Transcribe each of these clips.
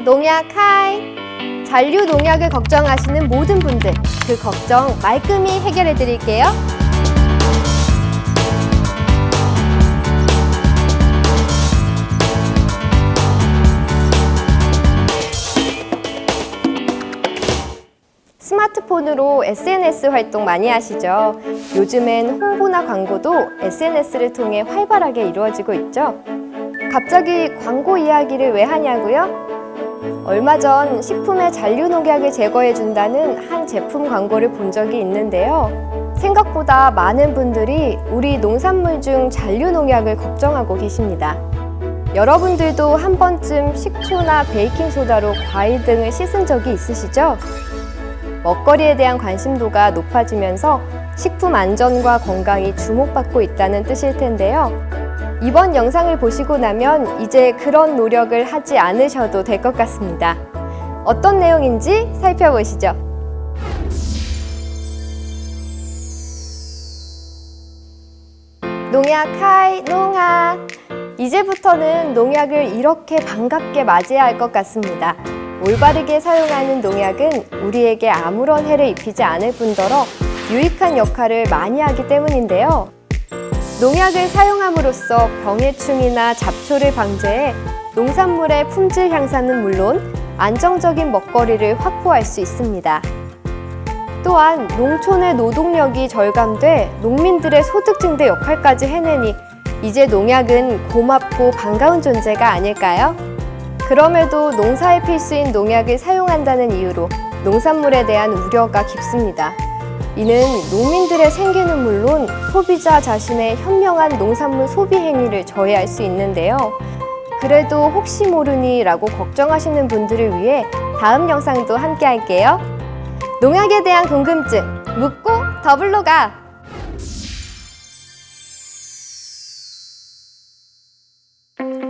농약 하이! 잔류 농약을 걱정하시는 모든 분들, 그 걱정 말끔히 해결해 드릴게요. 스마트폰으로 SNS 활동 많이 하시죠? 요즘엔 홍보나 광고도 SNS를 통해 활발하게 이루어지고 있죠? 갑자기 광고 이야기를 왜 하냐고요? 얼마 전 식품의 잔류 농약을 제거해준다는 한 제품 광고를 본 적이 있는데요. 생각보다 많은 분들이 우리 농산물 중 잔류 농약을 걱정하고 계십니다. 여러분들도 한 번쯤 식초나 베이킹소다로 과일 등을 씻은 적이 있으시죠? 먹거리에 대한 관심도가 높아지면서 식품 안전과 건강이 주목받고 있다는 뜻일 텐데요. 이번 영상을 보시고 나면 이제 그런 노력을 하지 않으셔도 될 것 같습니다. 어떤 내용인지 살펴보시죠. 농약 하이 농아! 이제부터는 농약을 이렇게 반갑게 맞이해야 할 것 같습니다. 올바르게 사용하는 농약은 우리에게 아무런 해를 입히지 않을 뿐더러 유익한 역할을 많이 하기 때문인데요. 농약을 사용함으로써 병해충이나 잡초를 방제해 농산물의 품질 향상은 물론 안정적인 먹거리를 확보할 수 있습니다. 또한 농촌의 노동력이 절감돼 농민들의 소득 증대 역할까지 해내니 이제 농약은 고맙고 반가운 존재가 아닐까요? 그럼에도 농사에 필수인 농약을 사용한다는 이유로 농산물에 대한 우려가 깊습니다. 이는 농민들의 생계는 물론 소비자 자신의 현명한 농산물 소비 행위를 저해할 수 있는데요. 그래도 혹시 모르니 라고 걱정하시는 분들을 위해 다음 영상도 함께 할게요. 농약에 대한 궁금증 묻고 더블로 가!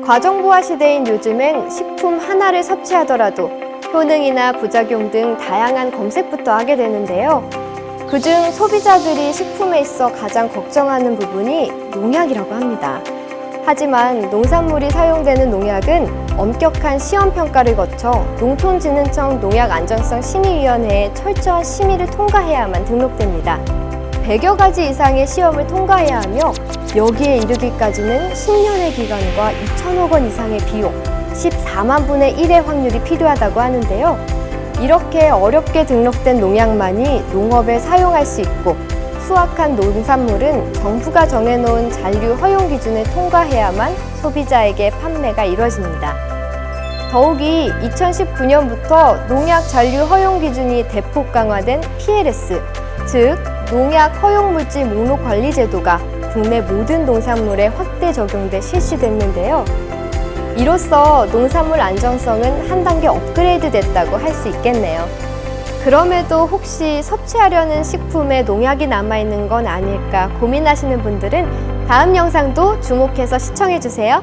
과정보화 시대인 요즘엔 식품 하나를 섭취하더라도 효능이나 부작용 등 다양한 검색부터 하게 되는데요. 그중 소비자들이 식품에 있어 가장 걱정하는 부분이 농약이라고 합니다. 하지만 농산물이 사용되는 농약은 엄격한 시험평가를 거쳐 농촌진흥청 농약안전성심의위원회에 철저한 심의를 통과해야만 등록됩니다. 100여 가지 이상의 시험을 통과해야 하며 여기에 이르기까지는 10년의 기간과 2천억 원 이상의 비용, 14만 분의 1의 확률이 필요하다고 하는데요. 이렇게 어렵게 등록된 농약만이 농업에 사용할 수 있고 수확한 농산물은 정부가 정해놓은 잔류 허용 기준을 통과해야만 소비자에게 판매가 이뤄집니다. 더욱이 2019년부터 농약 잔류 허용 기준이 대폭 강화된 PLS, 즉 농약 허용물질 목록 관리 제도가 국내 모든 농산물에 확대 적용돼 실시됐는데요. 이로써 농산물 안전성은 한 단계 업그레이드 됐다고 할 수 있겠네요. 그럼에도 혹시 섭취하려는 식품에 농약이 남아있는 건 아닐까 고민하시는 분들은 다음 영상도 주목해서 시청해주세요.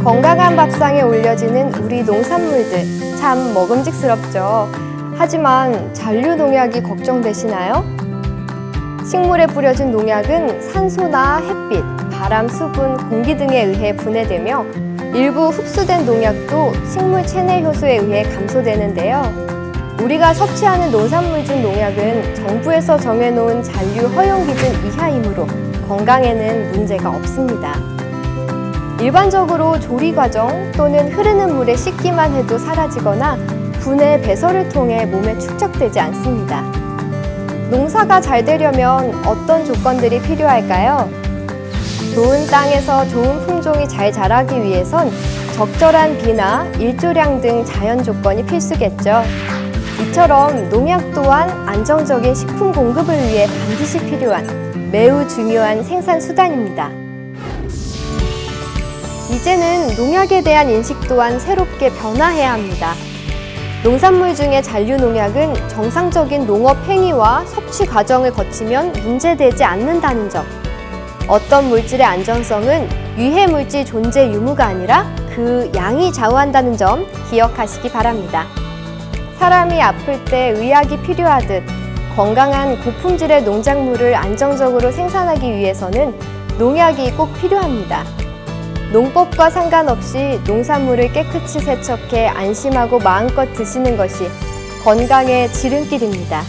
건강한 밥상에 올려지는 우리 농산물들 참 먹음직스럽죠. 하지만 잔류 농약이 걱정되시나요? 식물에 뿌려진 농약은 산소나 햇빛, 바람, 수분, 공기 등에 의해 분해되며 일부 흡수된 농약도 식물 체내 효소에 의해 감소되는데요. 우리가 섭취하는 농산물 중 농약은 정부에서 정해놓은 잔류 허용 기준 이하이므로 건강에는 문제가 없습니다. 일반적으로 조리 과정 또는 흐르는 물에 씻기만 해도 사라지거나 분해 배설을 통해 몸에 축적되지 않습니다. 농사가 잘 되려면 어떤 조건들이 필요할까요? 좋은 땅에서 좋은 품종이 잘 자라기 위해선 적절한 비나 일조량 등 자연 조건이 필수겠죠. 이처럼 농약 또한 안정적인 식품 공급을 위해 반드시 필요한 매우 중요한 생산 수단입니다. 이제는 농약에 대한 인식 또한 새롭게 변화해야 합니다. 농산물 중에 잔류 농약은 정상적인 농업 행위와 섭취 과정을 거치면 문제되지 않는다는 점. 어떤 물질의 안전성은 유해 물질 존재 유무가 아니라 그 양이 좌우한다는 점 기억하시기 바랍니다. 사람이 아플 때 의학이 필요하듯 건강한 고품질의 농작물을 안정적으로 생산하기 위해서는 농약이 꼭 필요합니다. 농법과 상관없이 농산물을 깨끗이 세척해 안심하고 마음껏 드시는 것이 건강의 지름길입니다.